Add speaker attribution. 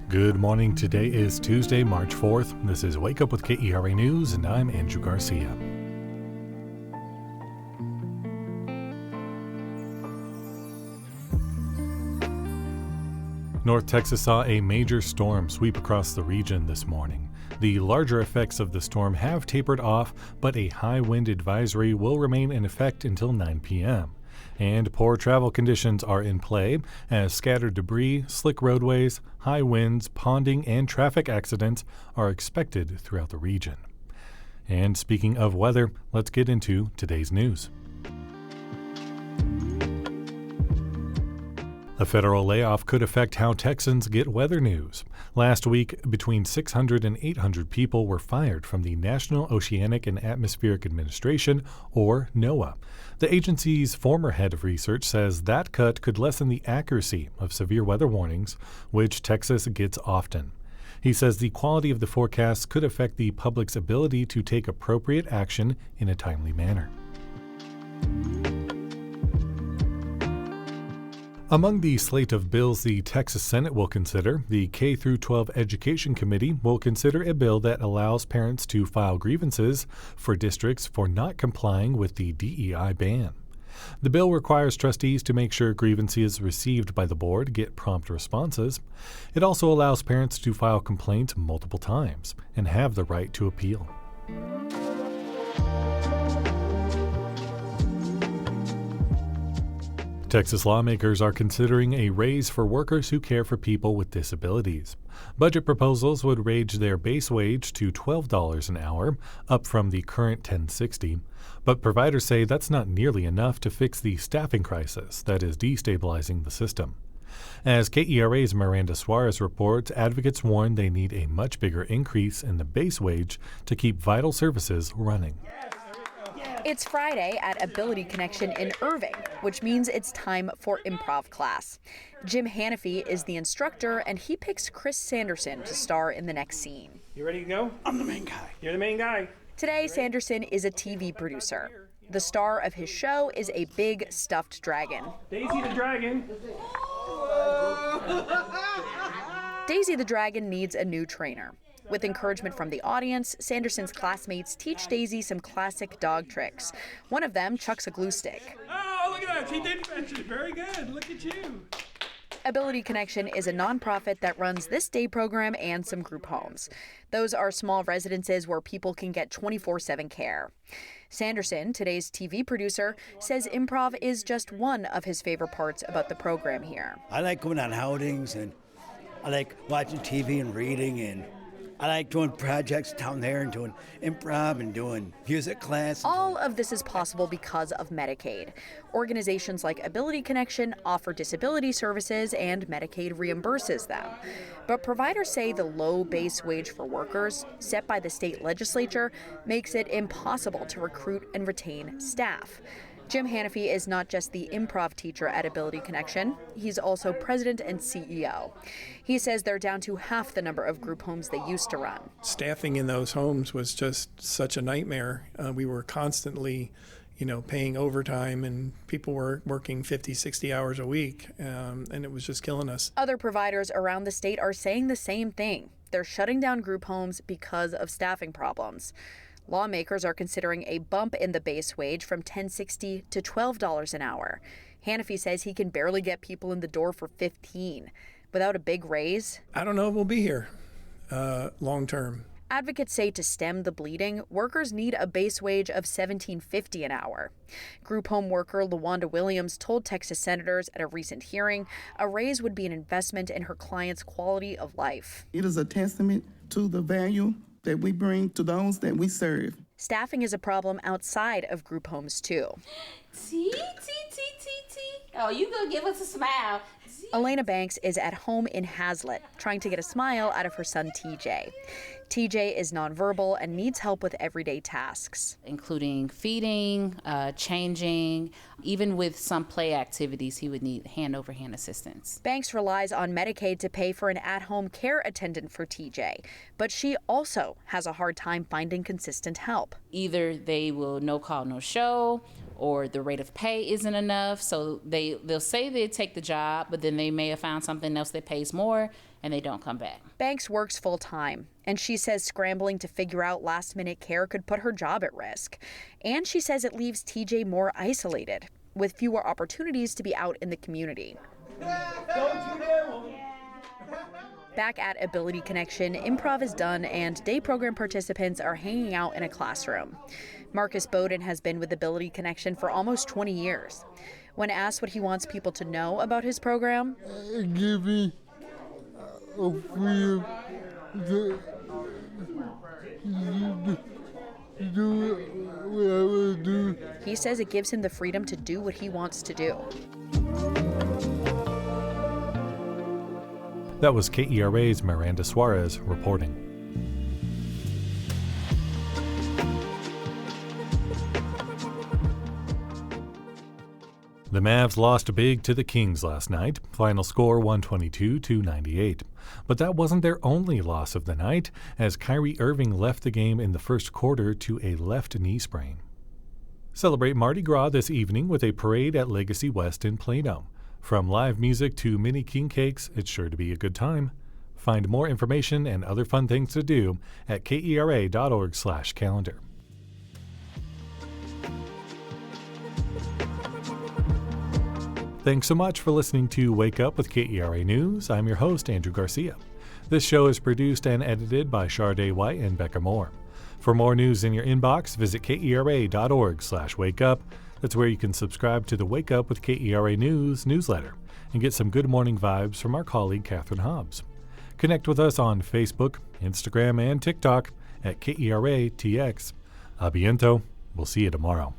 Speaker 1: Good morning. Today is Tuesday, March 4th. This is Wake Up with KERA News, and I'm Andrew Garcia. North Texas saw a major storm sweep across the region this morning. The larger effects of the storm have tapered off, but a high wind advisory will remain in effect until 9 p.m. And poor travel conditions are in play as scattered debris, slick roadways, high winds, ponding, and traffic accidents are expected throughout the region. And speaking of weather, let's get into today's news. A federal layoff could affect how Texans get weather news. Last week, between 600 and 800 people were fired from the National Oceanic and Atmospheric Administration, or NOAA. The agency's former head of research says that cut could lessen the accuracy of severe weather warnings, which Texas gets often. He says the quality of the forecasts could affect the public's ability to take appropriate action in a timely manner. Among the slate of bills the Texas Senate will consider, the K-12 Education Committee will consider a bill that allows parents to file grievances for districts for not complying with the DEI ban. The bill requires trustees to make sure grievances received by the board get prompt responses. It also allows parents to file complaints multiple times and have the right to appeal. Texas lawmakers are considering a raise for workers who care for people with disabilities. Budget proposals would raise their base wage to $12 an hour, up from the current $10.60. But providers say that's not nearly enough to fix the staffing crisis that is destabilizing the system. As KERA's Miranda Suarez reports, advocates warn they need a much bigger increase in the base wage to keep vital services running.
Speaker 2: It's Friday at Ability Connection in Irving, which means it's time for improv class. Jim Hanafy is the instructor, and he picks Chris Sanderson to star in the next scene.
Speaker 3: You ready to go?
Speaker 4: I'm the main guy.
Speaker 3: You're the main guy.
Speaker 2: Today, Sanderson is a TV producer. The star of his show is a big stuffed dragon.
Speaker 3: Daisy the dragon.
Speaker 2: Daisy the dragon needs a new trainer. With encouragement from the audience, Sanderson's classmates teach Daisy some classic dog tricks. One of them chucks a glue stick.
Speaker 3: Oh, look at that. She did fetch it. Very good. Look at you.
Speaker 2: Ability Connection is a nonprofit that runs this day program and some group homes. Those are small residences where people can get 24/7 care. Sanderson, today's TV producer, says improv is just one of his favorite parts about the program here.
Speaker 4: I like going on outings, and I like watching TV and reading, and I like doing projects down there and doing improv and doing music class.
Speaker 2: All of this is possible because of Medicaid. Organizations like Ability Connection offer disability services and Medicaid reimburses them. But providers say the low base wage for workers, set by the state legislature, makes it impossible to recruit and retain staff. Jim Hanafy is not just the improv teacher at Ability Connection, he's also president and CEO. He says they're down to half the number of group homes they used to run.
Speaker 5: Staffing in those homes was just such a nightmare. We were constantly, paying overtime, and people were working 50, 60 hours a week, and it was just killing us.
Speaker 2: Other providers around the state are saying the same thing. They're shutting down group homes because of staffing problems. Lawmakers are considering a bump in the base wage from $10.60 to $12 an hour. Hanafy says he can barely get people in the door for $15. Without a big raise,
Speaker 5: I don't know if we'll be here long term.
Speaker 2: Advocates say to stem the bleeding, workers need a base wage of $17.50 an hour. Group home worker LaWanda Williams told Texas senators at a recent hearing a raise would be an investment in her clients' quality of life.
Speaker 6: It is a testament to the value that we bring to those that we serve.
Speaker 2: Staffing is a problem outside of group homes, too.
Speaker 7: T. Oh, you gonna give us a smile.
Speaker 2: Elena Banks is at home in Hazlet, trying to get a smile out of her son, TJ. TJ is nonverbal and needs help with everyday tasks,
Speaker 7: including feeding, changing, even with some play activities, he would need hand-over-hand assistance.
Speaker 2: Banks relies on Medicaid to pay for an at-home care attendant for TJ, but she also has a hard time finding consistent help.
Speaker 7: Either they will no call, no show, or the rate of pay isn't enough. So they'll say they take the job, but then they may have found something else that pays more and they don't come back.
Speaker 2: Banks works full time, and she says scrambling to figure out last-minute care could put her job at risk. And she says it leaves TJ more isolated, with fewer opportunities to be out in the community. Back at Ability Connection, improv is done and day program participants are hanging out in a classroom. Marcus Bowden has been with Ability Connection for almost 20 years. When asked what he wants people to know about his program,
Speaker 8: give me a freedom to do what I want to do.
Speaker 2: He says it gives him the freedom to do what he wants to do.
Speaker 1: That was KERA's Miranda Suarez reporting. The Mavs lost big to the Kings last night, final score 122-98. But that wasn't their only loss of the night, as Kyrie Irving left the game in the first quarter to a left knee sprain. Celebrate Mardi Gras this evening with a parade at Legacy West in Plano. From live music to mini king cakes, it's sure to be a good time. Find more information and other fun things to do at kera.org/calendar. Thanks so much for listening to Wake Up with KERA News. I'm your host, Andrew Garcia. This show is produced and edited by Shardae White and Bekah Morr. For more news in your inbox, visit kera.org/wakeup. That's where you can subscribe to the Wake Up with KERA News newsletter and get some good morning vibes from our colleague Catherine Hobbs. Connect with us on Facebook, Instagram, and TikTok at KERA TX. A biento. We'll see you tomorrow.